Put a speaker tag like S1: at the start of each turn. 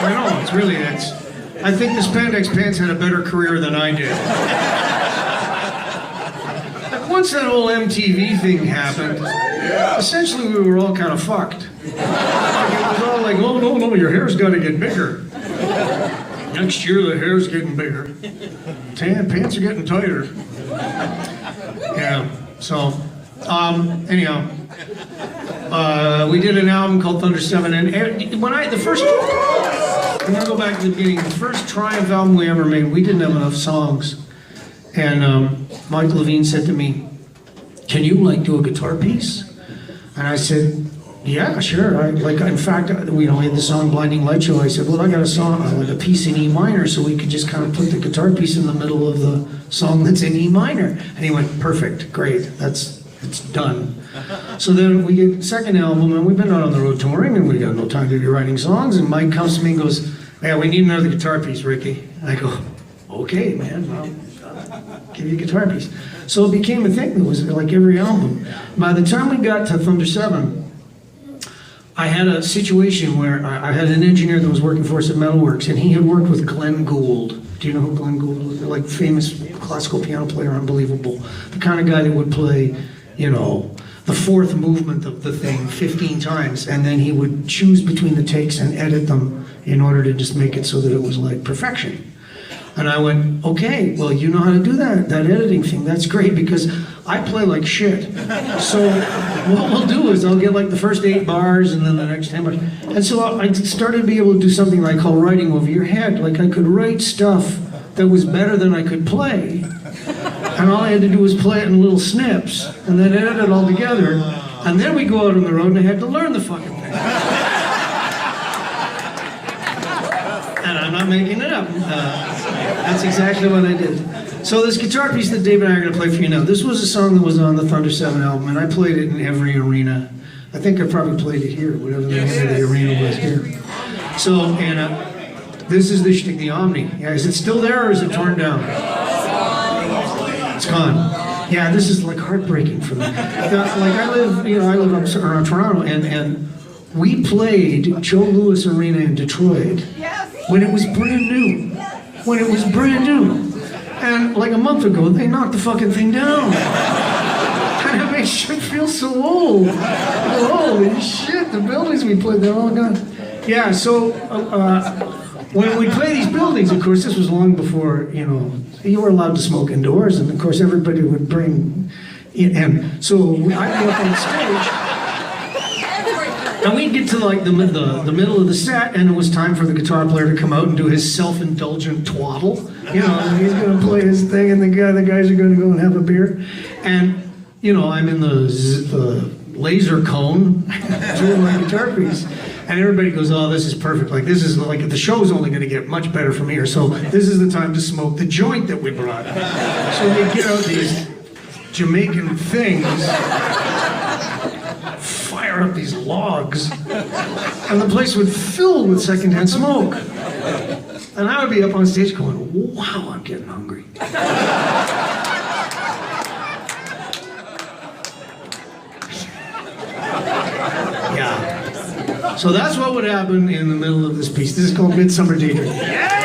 S1: I know, it's I think the Spandex Pants had a better career than I did. Like once that whole MTV thing happened, essentially we were all kind of fucked. Like, it was all like, oh no, your hair's got to get bigger. Next year the hair's getting bigger. Pants are getting tighter. Yeah, so, anyhow. We did an album called Thunder 7, and I'm gonna go back to the beginning. The first Triumph album we ever made, we didn't have enough songs. And Mike Levine said to me, can you do a guitar piece? And I said, yeah, sure. In fact, we had the song Blinding Light Show. I said, well, I got a song, a piece in E minor, so we could just kind of put the guitar piece in the middle of the song that's in E minor. And he went, perfect, great, it's done. So then we get the second album, and we've been out on the road touring, and we got no time to be writing songs, and Mike comes to me and goes, yeah, we need another guitar piece, Ricky. And I go, okay, man, I'll give you a guitar piece. So it became a thing that was like every album. By the time we got to Thunder 7, I had a situation where I had an engineer that was working for us at Metalworks, and he had worked with Glenn Gould. Do you know who Glenn Gould was? Like famous classical piano player, unbelievable. The kind of guy that would play, the fourth movement of the thing 15 times, and then he would choose between the takes and edit them in order to just make it so that it was like perfection. And I went, okay, well, you know how to do that editing thing. That's great, because I play like shit. So what we'll do is I'll get the first 8 bars and then the next 10 bars. And so I started to be able to do something I call writing over your head. I could write stuff that was better than I could play. And all I had to do was play it in little snips and then edit it all together. And then we go out on the road and I had to learn the fucking thing. And I'm not making it up. That's exactly what I did. So this guitar piece that Dave and I are going to play for you now, this was a song that was on the Thunder 7 album, and I played it in every arena. I think I probably played it here, whatever the name of the arena was here. So, and this is the shtick, the Omni. Yeah, is it still there or is it torn down? It's gone. Yeah, this is heartbreaking for me. I live up around Toronto, and we played Joe Louis Arena in Detroit when it was brand new. And a month ago, they knocked the fucking thing down. And it makes you feel so old. Holy shit, the buildings we played, they're all gone. Yeah, so when we play these buildings, of course, this was long before, you were allowed to smoke indoors, and of course everybody would bring, and so I'd be up on stage, and we'd get to the middle of the set, and it was time for the guitar player to come out and do his self-indulgent twaddle. And he's going to play his thing, and the guys are going to go and have a beer. And, I'm in the laser cone doing my guitar piece, and everybody goes, oh, this is perfect. This is the show's only going to get much better from here. So this is the time to smoke the joint that we brought. So we get out these Jamaican things, fire up these logs, and the place would fill with secondhand smoke. And I would be up on stage going, wow, I'm getting hungry. Yeah. So that's what would happen in the middle of this piece. This is called Midsummer Daydream. Yeah!